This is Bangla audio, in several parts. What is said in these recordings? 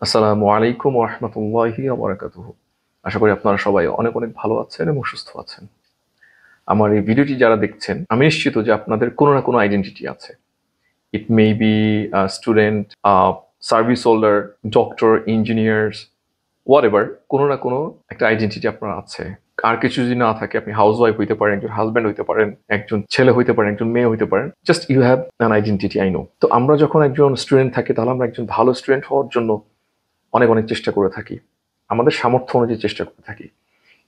আসসালামু আলাইকুম ওয়া রাহমাতুল্লাহি ওয়া বারাকাতুহু। আশা করি আপনারা সবাই অনেক অনেক ভালো আছেন এবং সুস্থ আছেন। আমার এই ভিডিওটি যারা দেখছেন, আমি নিশ্চিত যে আপনাদের কোনো না কোনো আইডেন্টিটি আছে। It may be student, service holder, doctor, engineers, whatever, কোনো না কোনো একটা আইডেন্টিটি আপনার আছে। আর কিছু যদি না থাকে, আপনি হাউসওয়াইফ হইতে পারেন, একজন হাজব্যান্ড হইতে পারেন, একজন ছেলে হইতে পারেন, একজন মেয়ে হইতে পারেন। Just you have an identity, I know. তো আমরা যখন একজন স্টুডেন্ট থাকি, তাহলে আমরা একজন ভালো স্টুডেন্ট হওয়ার জন্য অনেক অনেক চেষ্টা করে থাকি, আমাদের সামর্থ্য অনুযায়ী চেষ্টা করে থাকি।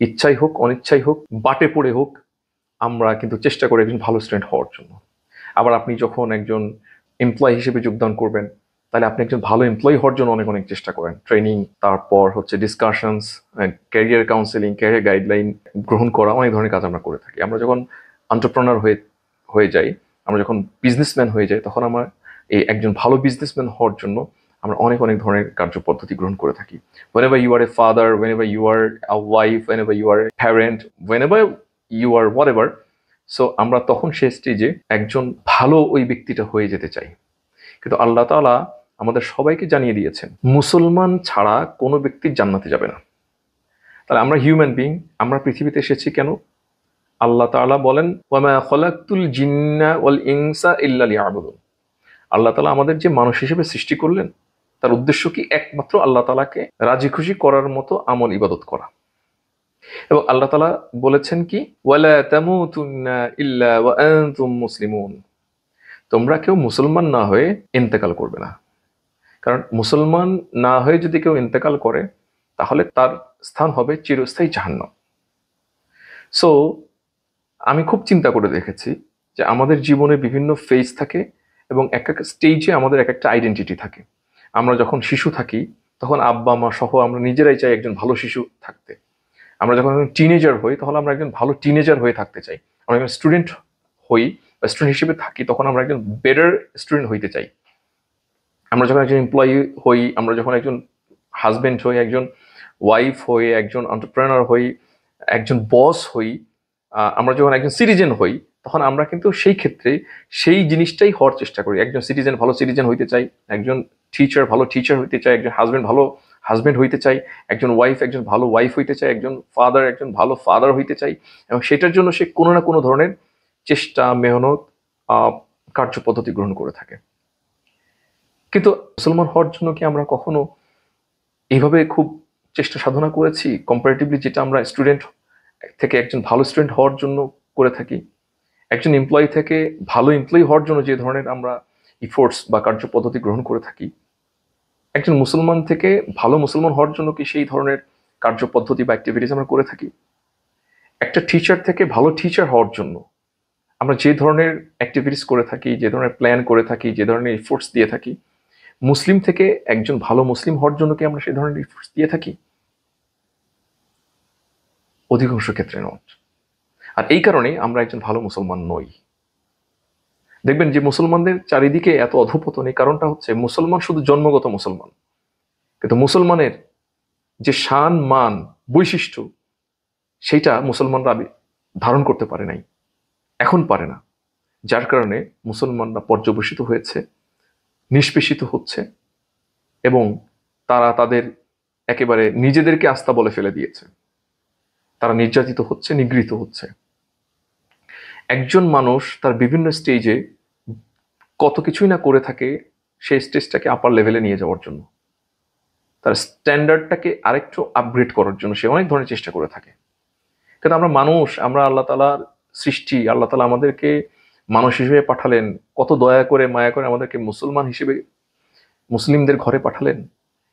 ইচ্ছাই হোক অনিচ্ছাই হোক, বাটে পড়ে হোক, আমরা কিন্তু চেষ্টা করি একজন ভালো স্টুডেন্ট হওয়ার জন্য। আবার আপনি যখন একজন এমপ্লয় হিসেবে যোগদান করবেন, তাহলে আপনি একজন ভালো এমপ্লয়ি হওয়ার জন্য অনেক অনেক চেষ্টা করেন। ট্রেনিং, তারপর হচ্ছে discussions, career counselling, career guideline গ্রহণ করা, অনেক ধরনের কাজ আমরা করে থাকি। আমরা যখন এন্টারপ্রেনার হয়ে হয়ে যাই, আমরা যখন বিজনেসম্যান হয়ে যাই, তখন আমার এই একজন ভালো বিজনেসম্যান হওয়ার জন্য আমরা অনেক অনেক ধরনের কার্যপদ্ধতি গ্রহণ করে থাকি। whenever you are a father, whenever you are a wife, whenever you are a parent, whenever you are whatever, so আমরা তখন সে স্টেজে একজন ভালো ওই ব্যক্তিটা হয়ে যেতে চাই। কিন্তু আল্লাহ তাআলা আমাদের সবাইকে জানিয়ে দিয়েছেন, মুসলমান ছাড়া কোনো ব্যক্তি জান্নাতে যাবে না। তাহলে আমরা হিউম্যান বিং, আমরা পৃথিবীতে এসেছি কেন? আল্লাহ তাআলা বলেন, ওয়ামা খলাকতুল জিন্না ওয়াল ইনসা ইল্লা লিয়াবুদুন। আল্লাহ তাআলা আমাদের যে মানুষ হিসেবে সৃষ্টি করলেন, তার উদ্দেশ্য কি? একমাত্র আল্লাহ তাআলাকে রাজি খুশি করার মতো আমল ইবাদত করা। এবং আল্লাহ তাআলা বলেছেন কি, ওয়ালা তামুতুন্না ইল্লা ওয়া আনতুম মুসলিমুন। তোমরা কেউ মুসলমান না হয়ে ইন্তেকাল করবে না। কারণ মুসলমান না হয়ে যদি কেউ ইন্তেকাল করে, তাহলে তার স্থান হবে চিরস্থায়ী জাহান্নাম। সো আমি খুব চিন্তা করে দেখেছি যে আমাদের জীবনে বিভিন্ন ফেজ থাকে এবং এক এক স্টেজে আমাদের এক একটা আইডেন্টিটি থাকে। আমরা যখন শিশু থাকি, তখন আব্বা মা সহ আমরা নিজেরাই চাই একজন ভালো শিশু থাকতে। আমরা যখন টিনেজার হই, তখন আমরা একজন ভালো টিনেজার হয়ে থাকতে চাই। আমরা যখন স্টুডেন্ট হই বা স্টুডেন্ট হিসেবে থাকি, তখন আমরা একজন বেটার স্টুডেন্ট হইতে চাই। আমরা যখন একজন এমপ্লয়ি হই, আমরা যখন একজন হাজবেন্ড হই, একজন ওয়াইফ হই, একজন এন্টারপ্রেনার হই, একজন বস হই, আমরা যখন একজন সিটিজেন হই, তখন আমরা কিন্তু সেই ক্ষেত্রে সেই জিনিসটাই হওয়ার চেষ্টা করি। একজন সিটিজেন ভালো সিটিজেন হইতে চাই, একজন টিচার ভালো টিচার হইতে চাই, একজন হাজবেন্ড ভালো হাজবেন্ড হইতে চাই, একজন ওয়াইফ একজন ভালো ওয়াইফ হইতে চাই, একজন ফাদার একজন ভালো ফাদার হইতে চাই। এবং সেটার জন্য সে কোনো না কোনো ধরনের চেষ্টা, মেহনত, কার্যপদ্ধতি গ্রহণ করে থাকে। কিন্তু মুসলমান হওয়ার জন্য কি আমরা কখনো এইভাবে খুব চেষ্টা সাধনা করেছি, কম্পারেটিভলি যেটা আমরা স্টুডেন্ট থেকে একজন ভালো স্টুডেন্ট হওয়ার জন্য করে থাকি? একজন এমপ্লয়ি থেকে ভালো এমপ্লয়ি হওয়ার জন্য যে ধরনের আমরা ইফোর্টস বা কার্যপদ্ধতি গ্রহণ করে থাকি, একজন মুসলমান থেকে ভালো মুসলমান হওয়ার জন্য কি সেই ধরনের কার্যপদ্ধতি বা অ্যাক্টিভিটিস আমরা করে থাকি? একটা টিচার থেকে ভালো টিচার হওয়ার জন্য আমরা যে ধরনের অ্যাক্টিভিটিস করে থাকি, যে ধরনের প্ল্যান করে থাকি, যে ধরনের ইফোর্টস দিয়ে থাকি, মুসলিম থেকে একজন ভালো মুসলিম হওয়ার জন্য কি আমরা সেই ধরনের ইফোর্টস দিয়ে থাকি? অধিকাংশ ক্ষেত্রে নট। আর এই কারণেই আমরা একজন ভালো মুসলমান নই। দেখবেন যে মুসলমানদের চারিদিকে এত অধঃপতন, এই কারণটা হচ্ছে মুসলমান শুধু জন্মগত মুসলমান, কিন্তু মুসলমানের যে শান মান বৈশিষ্ট্য, সেইটা মুসলমানরা ধারণ করতে পারে নাই, এখন পারে না। যার কারণে মুসলমানরা পর্যবসিত হয়েছে, নিষ্পেষিত হচ্ছে এবং তারা তাদের একেবারে নিজেদেরকে আস্থা বলে ফেলে দিয়েছে। তারা নির্যাতিত হচ্ছে, নিগৃহীত হচ্ছে। একজন মানুষ তার বিভিন্ন স্টেজে কত কিছুই না করে থাকে সেই স্টেজটাকে আপার লেভেলে নিয়ে যাওয়ার জন্য, তার স্ট্যান্ডার্ডটাকে আরেকটু আপগ্রেড করার জন্য সে অনেক ধরনের চেষ্টা করে থাকে। কিন্তু আমরা মানুষ, আমরা আল্লাহ তাআলার সৃষ্টি, আল্লাহ তাআলা আমাদেরকে মানুষ হিসেবে পাঠালেন, কত দয়া করে মায়া করে আমাদেরকে মুসলমান হিসেবে মুসলিমদের ঘরে পাঠালেন,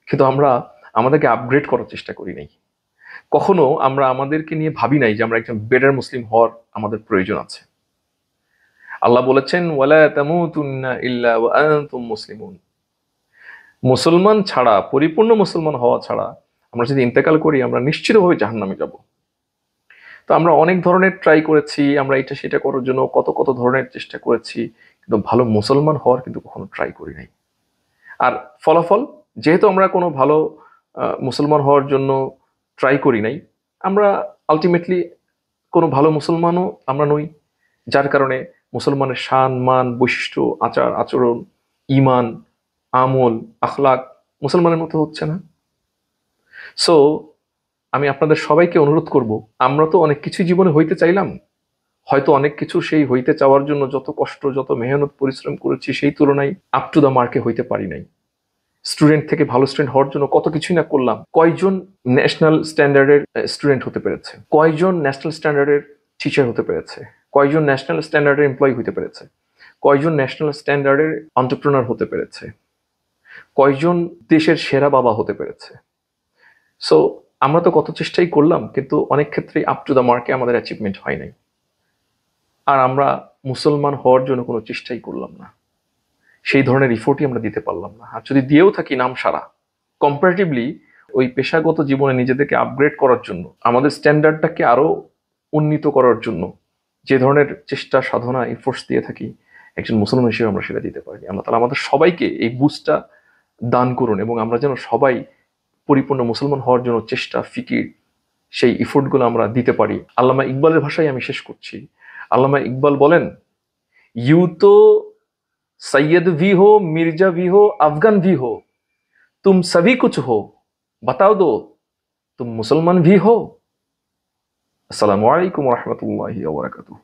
কিন্তু আমরা আমাদেরকে আপগ্রেড করার চেষ্টা করি নাই। কখনো আমরা আমাদেরকে নিয়ে ভাবি নাই যে আমরা একজন বেটার মুসলিম হওয়ার আমাদের প্রয়োজন আছে। আল্লাহ বলেছেন, ওয়ালা তামুতুন্না ইল্লা ওয়া আনতুম মুসলিমুন। মুসলমান ছাড়া, পরিপূর্ণ মুসলমান হওয়া ছাড়া আমরা যদি ইন্তেকাল করি, আমরা নিশ্চিতভাবে জাহান্নামে যাব। তো আমরা অনেক ধরনের ট্রাই করেছি, আমরা এটা সেটা করার জন্য কত কত ধরনের চেষ্টা করেছি, কিন্তু ভালো মুসলমান হওয়ার কিন্তু কখনো ট্রাই করি নাই। আর ফলাফল, যেহেতু আমরা কোনো ভালো মুসলমান হওয়ার জন্য ট্রাই করি নাই, আমরা আলটিমেটলি কোনো ভালো মুসলমানও আমরা নই। যার কারণে মুসলমানের শান মান বৈশিষ্ট্য, আচার আচরণ, ইমান, আমল, আখলাক, মুসলমানের মতো হচ্ছে না। সো আমি আপনাদের সবাইকে অনুরোধ করব, আমরা তো অনেক কিছু জীবনে হইতে চাইলাম, হয়তো অনেক কিছু সেই হইতে চাওয়ার জন্য যত কষ্ট, যত মেহনত, পরিশ্রম করেছি সেই তুলনায় আপ টু দ্য মার্কে হইতে পারি নাই। স্টুডেন্ট থেকে ভালো স্টুডেন্ট হওয়ার জন্য কত কিছুই না করলাম। কয়জন ন্যাশনাল স্ট্যান্ডার্ডের স্টুডেন্ট হতে পেরেছে, কয়জন ন্যাশনাল স্ট্যান্ডার্ডের টিচার হতে পেরেছে, কয়জন ন্যাশনাল স্ট্যান্ডার্ডের এমপ্লয়ি হতে পেরেছে, কয়জন ন্যাশনাল স্ট্যান্ডার্ডের এন্টারপ্রেনার হতে পেরেছে, কয়জন দেশের সেরা বাবা হতে পেরেছে। সো আমরা তো কত চেষ্টাই করলাম, কিন্তু অনেক ক্ষেত্রেই আপ টু দ্য মার্কে আমাদের অ্যাচিভমেন্ট হয় নাই। আর আমরা মুসলমান হওয়ার জন্য কোনো চেষ্টাই করলাম না, সেই ধরনের ইফোর্টই আমরা দিতে পারলাম না। আর যদি দিয়েও থাকি নাম সারা, কম্পারেটিভলি ওই পেশাগত জীবনে নিজেদেরকে আপগ্রেড করার জন্য, আমাদের স্ট্যান্ডার্ডটাকে আরো উন্নীত করার জন্য যে ধরনের চেষ্টা, সাধনা, এফোর্টস দিয়ে থাকি, একজন মুসলমান হিসেবে আমরা সেটা দিতে পারি। আমরা তাহলে আমাদের সবাইকে এই বুস্টটা দান করুন, এবং আমরা যেন সবাই পরিপূর্ণ মুসলমান হওয়ার জন্য চেষ্টা, ফিকির, সেই ইফোর্টগুলো আমরা দিতে পারি। আল্লামা ইকবালের ভাষায় আমি শেষ করছি। আল্লামা ইকবাল বলেন, ইউ তো सैयद भी हो, मिर्जा भी हो, अफगान भी हो, तुम सभी कुछ हो, बताओ दो तुम मुसलमान भी हो। अस्सलामु अलैकुम रहमतुल्लाहि व बरकातुहू।